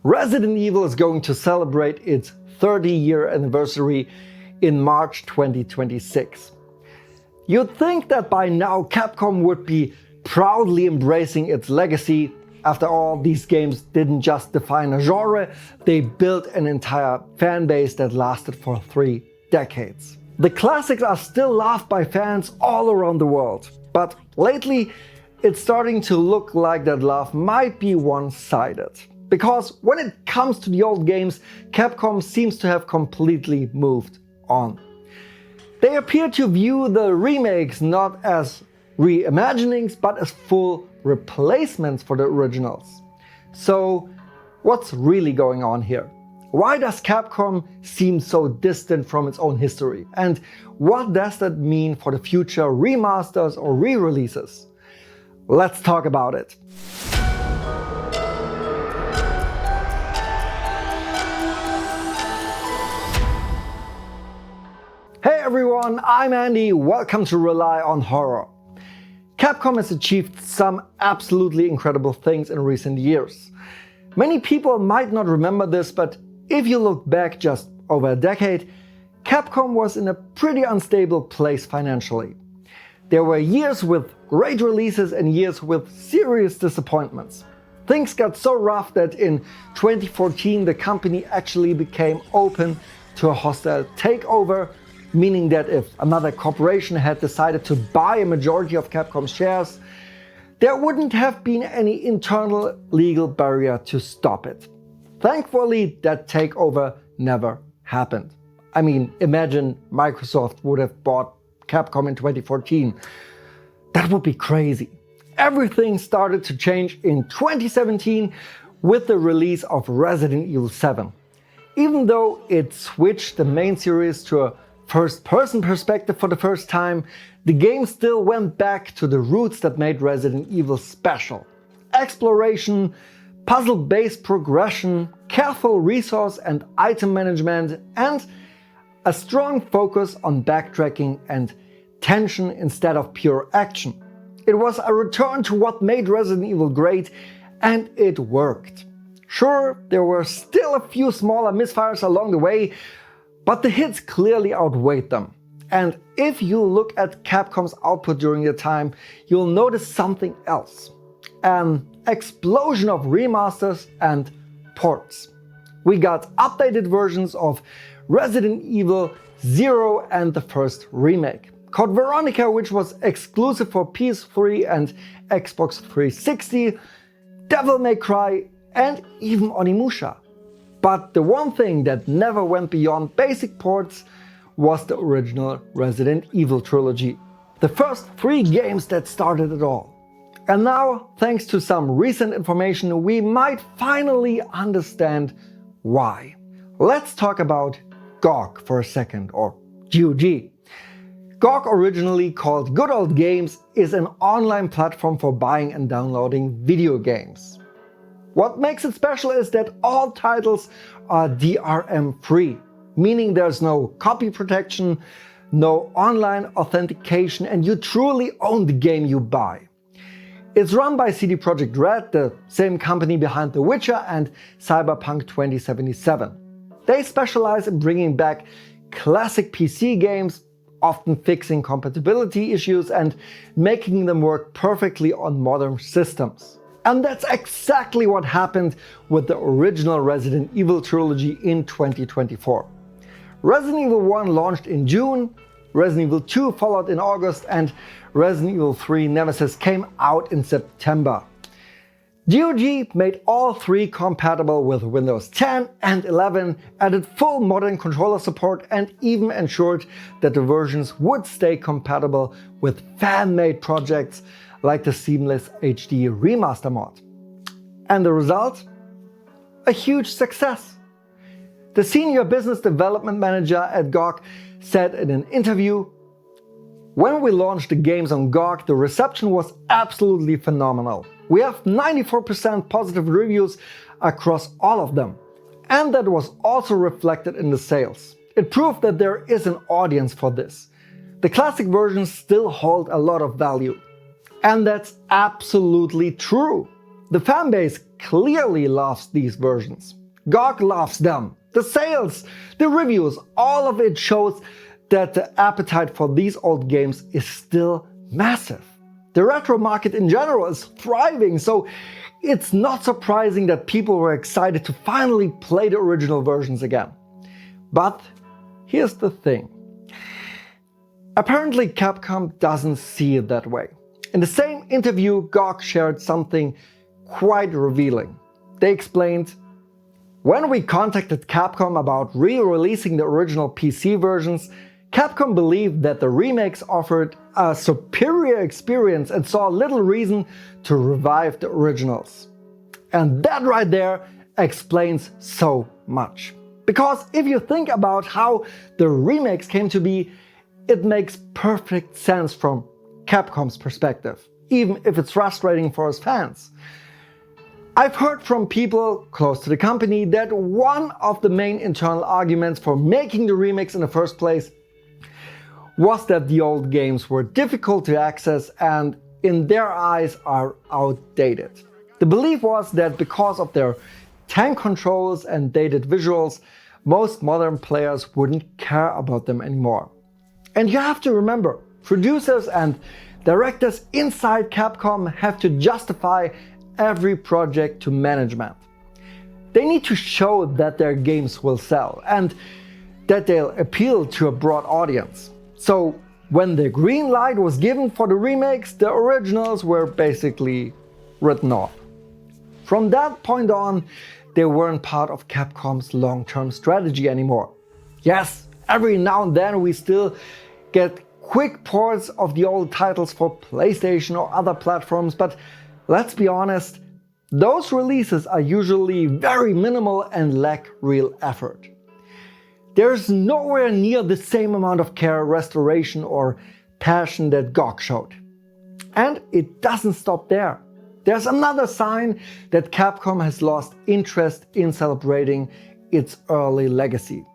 Resident Evil is going to celebrate its 30-year anniversary in March 2026. You'd think that by now Capcom would be proudly embracing its legacy. After all, these games didn't just define a genre, they built an entire fan base that lasted for 3 decades. The classics are still loved by fans all around the world, but lately it's starting to look like that love might be one-sided. Because when it comes to the old games, Capcom seems to have completely moved on. They appear to view the remakes not as reimaginings, but as full replacements for the originals. So, what's really going on here? Why does Capcom seem so distant from its own history? And what does that mean for the future remasters or re-releases? Let's talk about it. Hey everyone, I'm Andy, welcome to Rely on Horror. Capcom has achieved some absolutely incredible things in recent years. Many people might not remember this, but if you look back just over a decade, Capcom was in a pretty unstable place financially. There were years with great releases and years with serious disappointments. Things got so rough that in 2014 the company actually became open to a hostile takeover, meaning that if another corporation had decided to buy a majority of Capcom's shares, there wouldn't have been any internal legal barrier to stop it. Thankfully, that takeover never happened. I mean, imagine Microsoft would have bought Capcom in 2014. That would be crazy. Everything started to change in 2017 with the release of Resident Evil 7. Even though it switched the main series to a first-person perspective for the first time, the game still went back to the roots that made Resident Evil special. Exploration, puzzle-based progression, careful resource and item management, and a strong focus on backtracking and tension instead of pure action. It was a return to what made Resident Evil great, and it worked. Sure, there were still a few smaller misfires along the way, but the hits clearly outweighed them. And if you look at Capcom's output during the time, you'll notice something else. An explosion of remasters and ports. We got updated versions of Resident Evil 0 and the first remake. Code Veronica, which was exclusive for PS3 and Xbox 360, Devil May Cry, and even Onimusha. But the one thing that never went beyond basic ports was the original Resident Evil trilogy. The first 3 games that started it all. And now, thanks to some recent information, we might finally understand why. Let's talk about GOG for a second, or GOG. GOG, originally called Good Old Games, is an online platform for buying and downloading video games. What makes it special is that all titles are DRM-free, meaning there's no copy protection, no online authentication, and you truly own the game you buy. It's run by CD Projekt Red, the same company behind The Witcher and Cyberpunk 2077. They specialize in bringing back classic PC games, often fixing compatibility issues and making them work perfectly on modern systems. And that's exactly what happened with the original Resident Evil trilogy in 2024. Resident Evil 1 launched in June, Resident Evil 2 followed in August, and Resident Evil 3 Nemesis came out in September. GOG made all 3 compatible with Windows 10 and 11, added full modern controller support, and even ensured that the versions would stay compatible with fan-made projects like the Seamless HD Remaster mod. And the result? A huge success. The senior business development manager at GOG said in an interview, "When we launched the games on GOG, the reception was absolutely phenomenal. We have 94% positive reviews across all of them. And that was also reflected in the sales. It proved that there is an audience for this. The classic versions still hold a lot of value." And that's absolutely true. The fanbase clearly loves these versions. GOG loves them. The sales, the reviews, all of it shows that the appetite for these old games is still massive. The retro market in general is thriving, so it's not surprising that people were excited to finally play the original versions again. But here's the thing. Apparently Capcom doesn't see it that way. In the same interview, GOG shared something quite revealing. They explained, "When we contacted Capcom about re-releasing the original PC versions, Capcom believed that the remakes offered a superior experience and saw little reason to revive the originals." And that right there explains so much. Because if you think about how the remakes came to be, it makes perfect sense from Capcom's perspective, even if it's frustrating for us fans. I've heard from people close to the company that one of the main internal arguments for making the remakes in the first place was that the old games were difficult to access and, in their eyes, are outdated. The belief was that because of their tank controls and dated visuals, most modern players wouldn't care about them anymore. And you have to remember, producers and directors inside Capcom have to justify every project to management. They need to show that their games will sell and that they'll appeal to a broad audience. So when the green light was given for the remakes, the originals were basically written off. From that point on, they weren't part of Capcom's long-term strategy anymore. Yes, every now and then we still get quick ports of the old titles for PlayStation or other platforms, but let's be honest, those releases are usually very minimal and lack real effort. There's nowhere near the same amount of care, restoration or passion that GOG showed. And it doesn't stop there. There's another sign that Capcom has lost interest in celebrating its early legacy.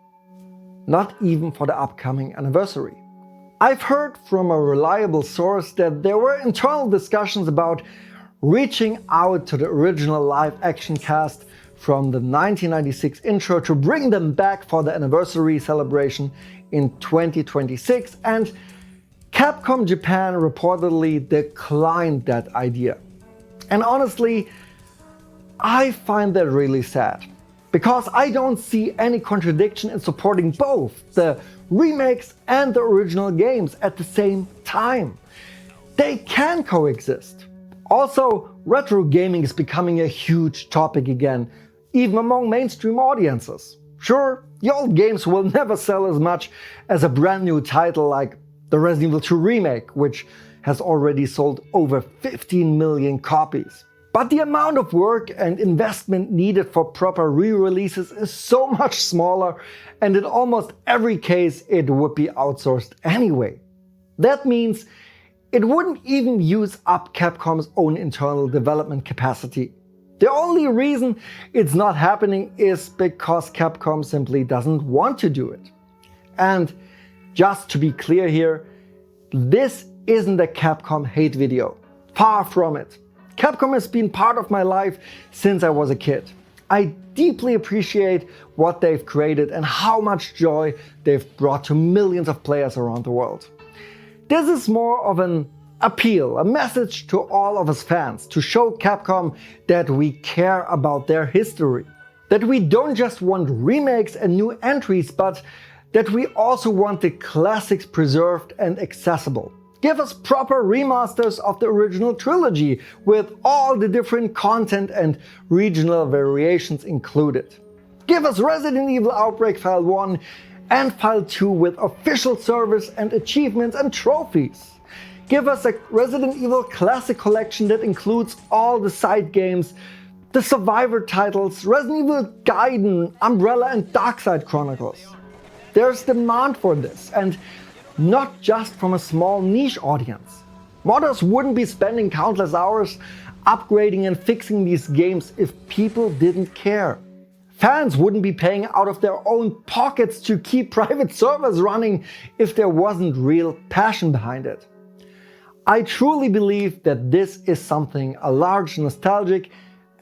Not even for the upcoming anniversary. I've heard from a reliable source that there were internal discussions about reaching out to the original live-action cast from the 1996 intro to bring them back for the anniversary celebration in 2026, and Capcom Japan reportedly declined that idea. And honestly, I find that really sad, because I don't see any contradiction in supporting both the remakes and the original games at the same time. They can coexist. Also, retro gaming is becoming a huge topic again, even among mainstream audiences. Sure, the old games will never sell as much as a brand new title like the Resident Evil 2 remake, which has already sold over 15 million copies. But the amount of work and investment needed for proper re-releases is so much smaller, and in almost every case it would be outsourced anyway. That means it wouldn't even use up Capcom's own internal development capacity. The only reason it's not happening is because Capcom simply doesn't want to do it. And just to be clear here, this isn't a Capcom hate video. Far from it. Capcom has been part of my life since I was a kid. I deeply appreciate what they've created and how much joy they've brought to millions of players around the world. This is more of an appeal, a message to all of us fans, to show Capcom that we care about their history. That we don't just want remakes and new entries, but that we also want the classics preserved and accessible. Give us proper remasters of the original trilogy with all the different content and regional variations included. Give us Resident Evil Outbreak File 1 and File 2 with official servers and achievements and trophies. Give us a Resident Evil Classic Collection that includes all the side games, the Survivor titles, Resident Evil Gaiden, Umbrella and Darkside Chronicles. There's demand for this, and not just from a small niche audience. Modders wouldn't be spending countless hours upgrading and fixing these games if people didn't care. Fans wouldn't be paying out of their own pockets to keep private servers running if there wasn't real passion behind it. I truly believe that this is something a large, nostalgic,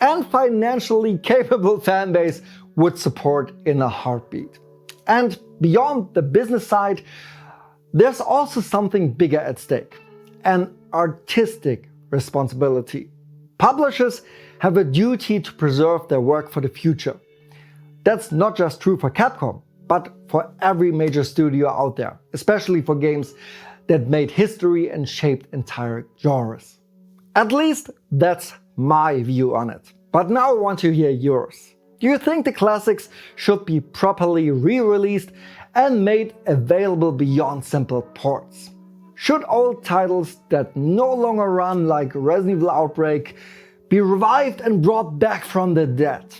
and financially capable fanbase would support in a heartbeat. And beyond the business side, there's also something bigger at stake: an artistic responsibility. Publishers have a duty to preserve their work for the future. That's not just true for Capcom, but for every major studio out there, especially for games that made history and shaped entire genres. At least that's my view on it. But now I want to hear yours. Do you think the classics should be properly re-released and made available beyond simple ports? Should old titles that no longer run, like Resident Evil Outbreak, be revived and brought back from the dead?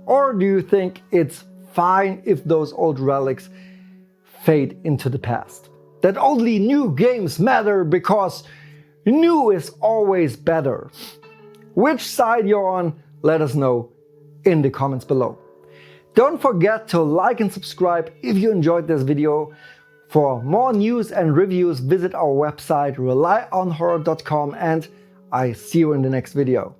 Or do you think it's fine if those old relics fade into the past? That only new games matter because new is always better? Which side you're on, let us know in the comments below. Don't forget to like and subscribe if you enjoyed this video. For more news and reviews, visit our website relyonhorror.com, and I see you in the next video.